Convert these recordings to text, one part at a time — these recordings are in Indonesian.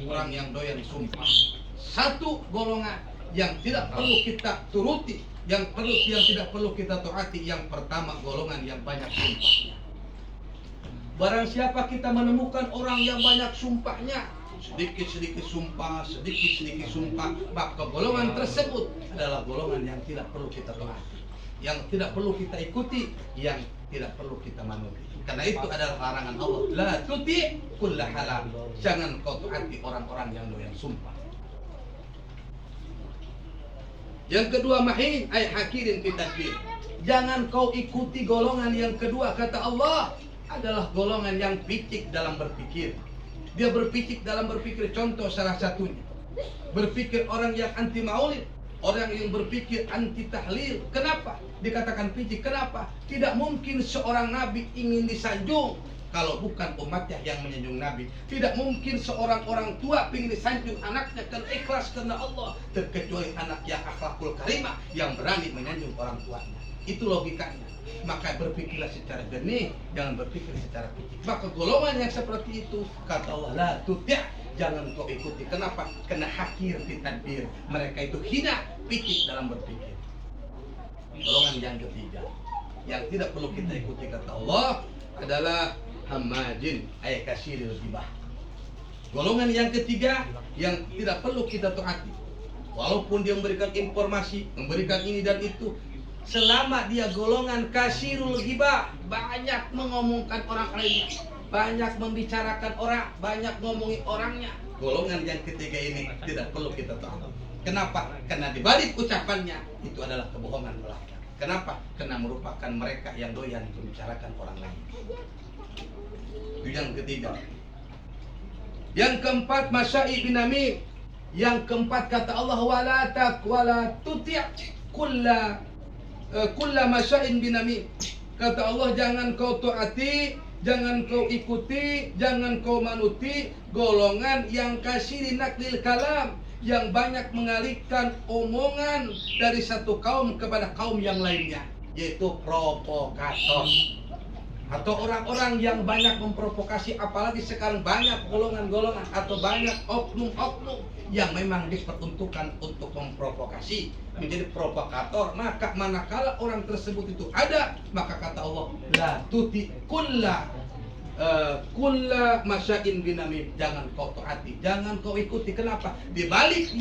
orang yang doyan sumpah. Satu golongan yang tidak perlu kita turuti, yang tidak perlu kita taati. Yang pertama, golongan yang banyak sumpahnya. Barang siapa kita menemukan orang yang banyak sumpahnya, sedikit-sedikit sumpah, maka golongan tersebut adalah golongan yang tidak perlu kita taati, yang tidak perlu kita ikuti, yang tidak perlu kita manuti. Karena itu adalah larangan Allah. La tuti kulla halal. Jangan kau taati orang-orang yang doyan sumpah. Yang kedua, mahin ay hakirin fi tadbir. Jangan kau ikuti golongan yang kedua, kata Allah, adalah golongan yang picik dalam berpikir. Dia berpicik dalam berpikir. Contoh salah satunya, berpikir orang yang anti maulid, orang yang berpikir anti tahlil. Kenapa dikatakan picik? Kenapa? Tidak mungkin seorang nabi ingin disanjung kalau bukan umatnya yang menyanjung Nabi. Tidak mungkin seorang orang tua ingin disanjung anaknya karena ikhlas karena Allah, terkecuali anak yang akhlakul karimah, yang berani menyanjung orang tuanya. Itu logikanya. Maka berpikirlah secara jernih, jangan berpikir secara picik. Maka golongan yang seperti itu, kata Allah, la tuti', jangan kau ikuti. Kenapa? Kena hakir fi tadbir. Mereka itu hina, picik dalam berpikir. Golongan yang ketiga yang tidak perlu kita ikuti, kata Allah, adalah hamajin ay kasiril ghibah. Golongan yang ketiga yang tidak perlu kita taati, walaupun dia memberikan informasi, memberikan ini dan itu, selama dia golongan kasirul ghibah, banyak mengomongkan orang lain, banyak membicarakan orang, banyak ngomongin orangnya, golongan yang ketiga ini tidak perlu kita taati. Kenapa? Karena di balik ucapannya itu adalah kebohongan belaka. Kenapa? Karena merupakan mereka yang doyan membicarakan orang lain. Itu yang ketiga. Yang keempat, masya'i bin namim. Yang keempat, kata Allah, wala tuti' kulla masya'in bin namim. Kata Allah, jangan kau taati, jangan kau ikuti, jangan kau manuti golongan yang kasiri naklil kalam, yang banyak mengalihkan omongan dari satu kaum kepada kaum yang lainnya, yaitu provokator atau orang-orang yang banyak memprovokasi. Apalagi sekarang banyak golongan-golongan atau banyak oknum-oknum yang memang diperuntukkan untuk memprovokasi, menjadi provokator. Maka manakala orang tersebut itu ada, maka kata Allah, la tuti kulla masya'in binamim, jangan kau taati, jangan kau ikuti. Kenapa? Di balik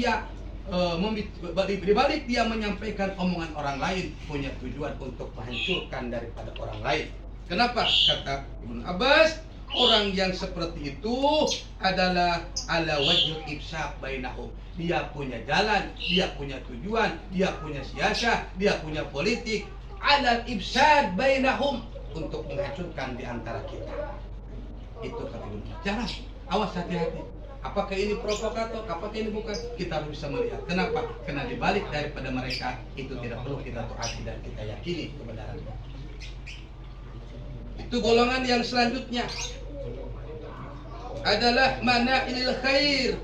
dia menyampaikan omongan orang lain, punya tujuan untuk menghancurkan daripada orang lain. Kenapa? Kata Ibnu Abbas, orang yang seperti itu adalah ala wajhul ifsad bainahum. Dia punya jalan, dia punya tujuan, dia punya siasah, dia punya politik, ala ifsad bainahum, untuk menghancurkan di antara kita. Itu kata Ibnu Abbas. Jangan, awas, hati-hati. Apakah ini provokator, apakah ini bukan? Kita harus bisa melihat. Kenapa? Karena dibalik daripada mereka itu tidak perlu kita taati dan kita yakini kebenarannya. Itu golongan yang selanjutnya adalah mana'ilil khair.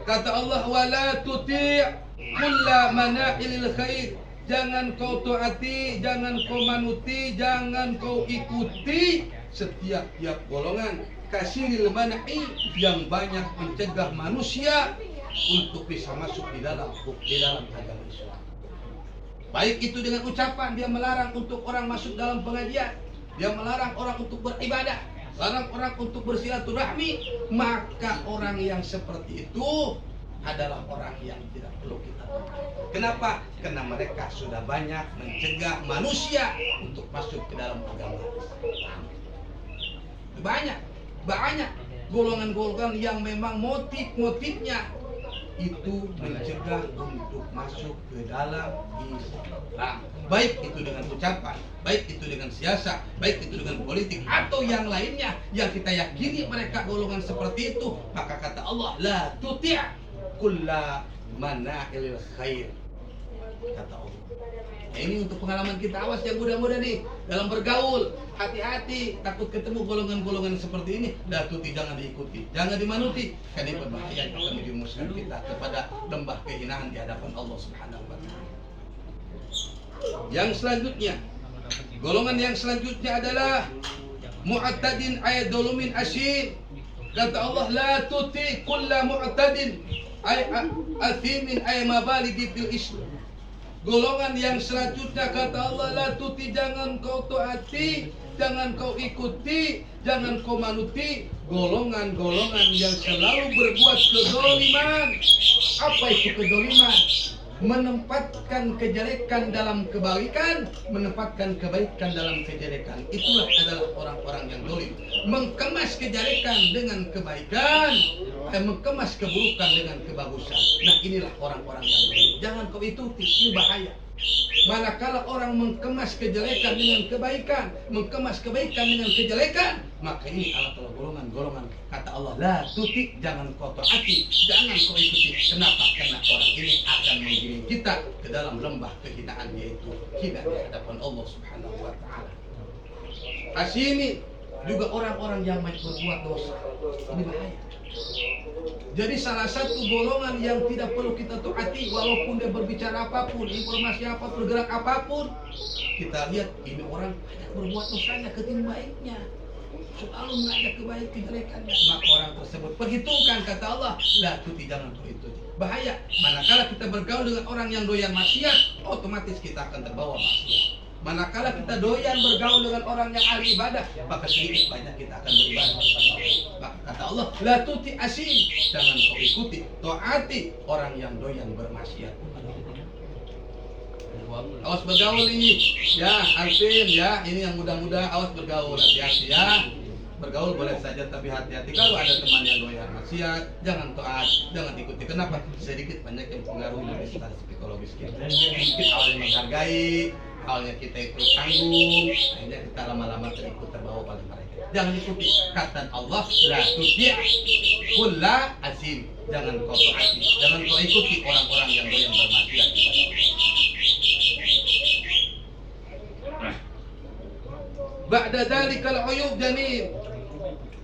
Kata Allah, wala tuti' kulla mana'ilil khair. Jangan kau taati, jangan kau manuti, jangan kau ikuti setiap golongan kasiril man'i, yang banyak mencegah manusia untuk bisa masuk di dalam agama Islam. Baik itu dengan ucapan, dia melarang untuk orang masuk dalam pengajian, dia melarang orang untuk beribadah, larang orang untuk bersilaturahmi. Maka orang yang seperti itu adalah orang yang tidak perlu kita taati. Kenapa? Karena mereka sudah banyak mencegah manusia untuk masuk ke dalam agama Islam. Banyak golongan-golongan yang memang motifnya itu mencegah untuk masuk ke dalam Islam. Baik itu dengan ucapan, baik itu dengan siasat, baik itu dengan politik, atau yang lainnya yang kita yakini mereka golongan seperti itu. Maka kata Allah, la tuti' kulla mana'ilil khair. Kata Allah. Nah, ini untuk pengalaman kita. Awas yang muda-muda nih dalam bergaul, hati-hati, takut ketemu golongan-golongan seperti ini. La tuti', jangan diikuti, jangan dimanuti, karena ini berbahaya akan menjerumuskan kita kepada lembah kehinaan di hadapan Allah Subhanahu wa taala. Yang selanjutnya, golongan yang selanjutnya adalah mu'tadin ay dolumin asyir. Kata Allah, la tuti kulla mu'tadin ay athimin ay mabaligi fil ism. Golongan yang selanjutnya kata Allah, la tuti, jangan kau taati, jangan kau ikuti, jangan kau manuti golongan-golongan yang selalu berbuat kezaliman. Apa itu kezaliman? Menempatkan kejelekan dalam kebaikan, menempatkan kebaikan dalam kejelekan. Itulah adalah orang-orang yang zalim. Mengemas kejelekan dengan kebaikan, mengemas keburukan dengan kebagusan. Nah, inilah orang-orang yang zalim. Jangan kau ikuti, ini bahaya. Manakala orang mengemas kejelekan dengan kebaikan, mengemas kebaikan dengan kejelekan, maka ini adalah golongan-golongan kata Allah, la tuti, jangan kau taati, jangan kau ikuti. Kenapa? Karena orang ini akan menggiring kita ke dalam lembah kehinaan, yaitu hina di hadapan Allah Subhanahu wa taala. Asini juga orang-orang yang berbuat dosa. Ini bahaya. Jadi salah satu golongan yang tidak perlu kita taati, walaupun dia berbicara apapun, informasi apa, bergerak apapun, kita lihat ini orang banyak berbuat dosanya ketimbang baiknya, selalu mengajak kebaikan kejelekannya. Maka orang tersebut perhitungkan, kata Allah, la tuti, jangan kau ikuti. Bahaya. Manakala kita bergaul dengan orang yang doyan maksiat, otomatis kita akan terbawa maksiat. Manakala kita doyan bergaul dengan orang yang ahli ibadah, maka sedikit banyak kita akan beribadah kepada Allah. Maka kata Allah, la tuti asim, jangan kau ikuti, taati orang yang doyan bermaksiat. Awas bergaul ini, ya Alvin, ya ini yang muda-muda, awas bergaul, hati-hati ya. Bergaul boleh saja, tapi hati-hati kalau ada teman yang doyan maksiat, jangan taat, jangan ikuti. Kenapa? Sedikit banyak yang pengaruh dari secara psikologis kita. Mungkin awalnya menghargai, awalnya kita ikut tanggung, akhirnya kita lama-lama terbawa oleh mereka. Jangan ikuti. Kata Allah, la tuti' kulla asim, jangan kau taati, jangan kau ikuti orang-orang yang doyan bermaksiat kepada Allah. Ba'da dzalikal uyub janin.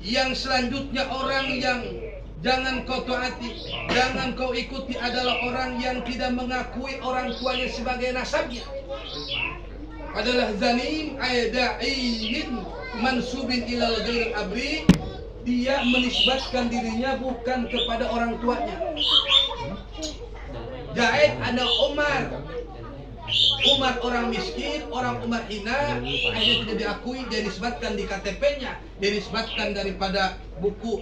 Yang selanjutnya orang yang jangan kau taati, jangan kau ikuti adalah orang yang tidak mengakui orang tuanya sebagai nasabnya. Adalah zanim ay da'iyyin mansubin ilal ghairil abri, dia menisbatkan dirinya bukan kepada orang tuanya. Zaid ada Umar orang miskin, orang Umar hina, akhirnya tidak diakui, dia nisbatkan di KTP-nya, dia nisbatkan daripada buku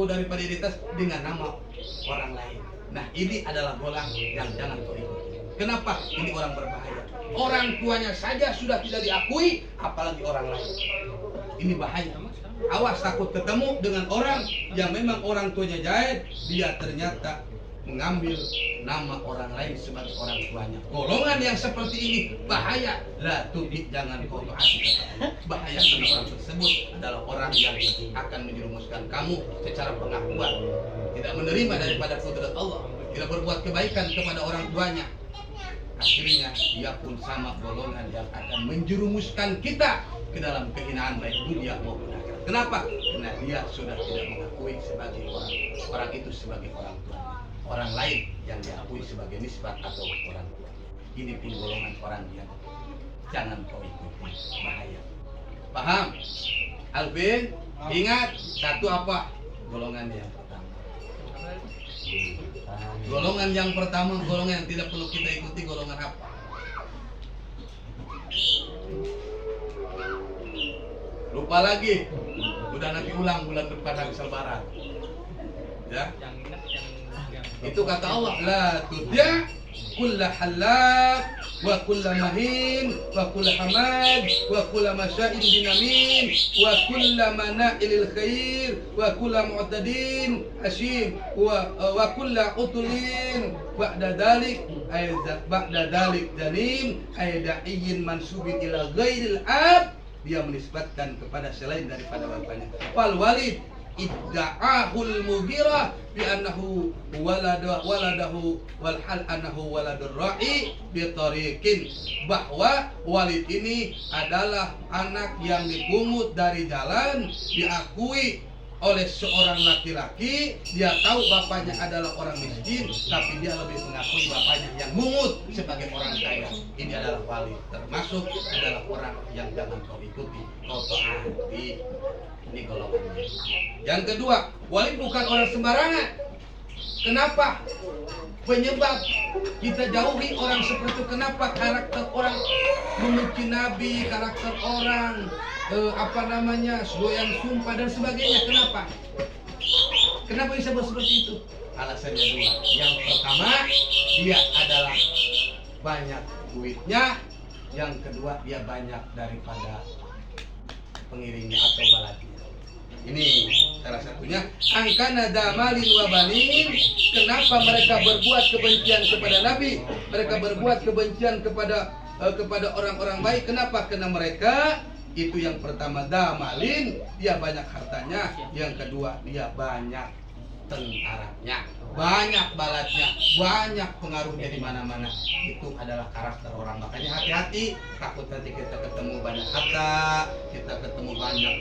daripada identitas dengan nama orang lain. Nah, ini adalah golongan yang jangan kau ikuti. Kenapa? Ini orang berbahaya. Orang tuanya saja sudah tidak diakui, apalagi orang lain. Ini bahaya. Awas takut ketemu dengan orang yang memang orang tuanya jahit, dia ternyata mengambil nama orang lain sebagai orang tuanya. Golongan yang seperti ini bahaya. La tuti, jangan kau taati. Bahaya karena orang tersebut adalah orang yang akan menjerumuskan kamu secara pengakuan, tidak menerima daripada kudrat Allah, tidak berbuat kebaikan kepada orang tuanya. Akhirnya dia pun sama golongan yang akan menjerumuskan kita ke dalam kehinaan baik dunia maupun akhirat. Kenapa? Karena dia sudah tidak mengakui sebagai orang itu sebagai orang tua. Orang lain yang diakui sebagai nisbat atau orang tua. Ini pun golongan orang yang jangan kau ikuti, bahaya. Paham? Alvin, ingat satu apa? Golongan yang pertama. Golongan yang pertama, golongan yang tidak perlu kita ikuti, golongan apa? Lupa lagi. Udah nanti ulang bulan depan habis lebaran. Ya. Itu kata Allah, la tudya kulla halab wa kulla mahin wa kulla hamad wa kulla masya'in binamin wa kulla mana'ilil khair wa kulla mu'tadin asyim wa kulla utulin ba'da dalik janim ay da'iyyin mansubin ila ghairil ab, dia menisbatkan kepada selain daripada bapaknya. Wal walid idda'ahul Mughirah bi annahu waladahu wal hal annahu waladur ra'i bi tariqin, bahwa Walid ini adalah anak yang dipungut dari jalan, diakui oleh seorang laki-laki, dia tahu bapaknya adalah orang miskin, tapi dia lebih mengakui bapaknya yang mungut sebagai orang kaya. Ini adalah wali, termasuk adalah orang yang jangan kau ikuti, kau taati. Ini golongannya. Yang kedua, wali bukan orang sembarangan. Kenapa? Penyebab kita jauhi orang seperti itu. Kenapa? Karakter orang membenci Nabi, karakter orang doyan sumpah dan sebagainya. Kenapa? Kenapa bisa seperti itu? Alasannya dua. Yang pertama, dia adalah banyak duitnya. Yang kedua, dia banyak daripada pengiringnya atau balatnya. Ini salah satunya. Angkana damalin wa banin. Kenapa mereka berbuat kebencian kepada Nabi? Mereka berbuat kebencian kepada orang-orang baik. Kenapa? Karena mereka itu yang pertama damalin, dia banyak hartanya. Yang kedua, dia banyak tentaranya, banyak balatnya, banyak pengaruhnya di mana-mana. Itu adalah karakter orang. Makanya hati-hati, takut nanti kita ketemu banyak harta, kita ketemu banyak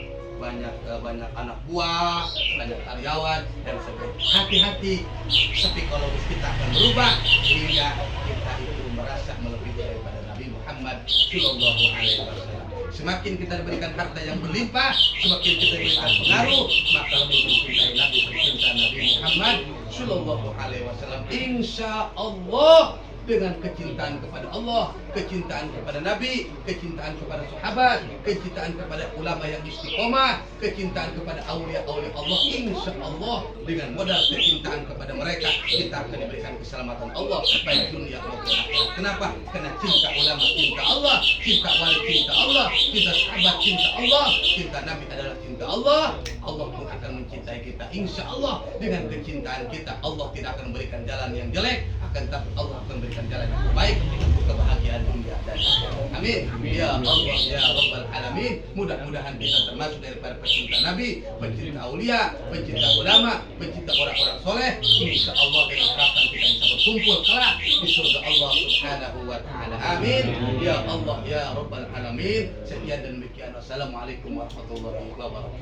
anak buah, banyak karyawan dan sebagainya. Hati-hati, psikologis kita akan berubah hingga kita itu merasa melebihi daripada Nabi Muhammad Sallallahu Alaihi Wasallam. Semakin kita diberikan harta yang berlimpah, semakin kita diberikan pengaruh, maka lebih mencintai Nabi, mencinta Nabi Muhammad Sallallahu Alaihi Wasallam. Insya Allah, dengan kecintaan kepada Allah, kecintaan kepada Nabi, kecintaan kepada sahabat, kecintaan kepada ulama yang istiqomah, kecintaan kepada aulia-aulia Allah, insya Allah dengan modal kecintaan kepada mereka kita akan diberikan keselamatan Allah baik dunia maupun akhirat. Kenapa? Karena cinta ulama cinta Allah, cinta wali cinta Allah, cinta sahabat cinta Allah, cinta Nabi adalah cinta Allah. Allah pun akan mencintai kita. Insya Allah dengan kecintaan kita Allah tidak akan memberikan jalan yang jelek, akan tapi Allah akan memberikan jalan yang terbaik untuk kebahagiaan dunia dan akhirat. Amin. Ya Allah ya Rabbal Alamin. Mudah-mudahan kita termasuk daripada pecinta Nabi, pencinta aulia, pencinta ulama, pencinta orang-orang soleh. Insya Allah dengan harapan kita bisa berkumpul kelak di surga Allah Subhanahu wa Ta'ala. Amin. Ya Allah ya Rabbal Alamin. Sekian dan demikian. Wassalamualaikum warahmatullahi wabarakatuh.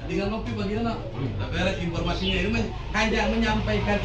Dengan ngopi bagaimana? Beres informasinya ini hanya menyampaikan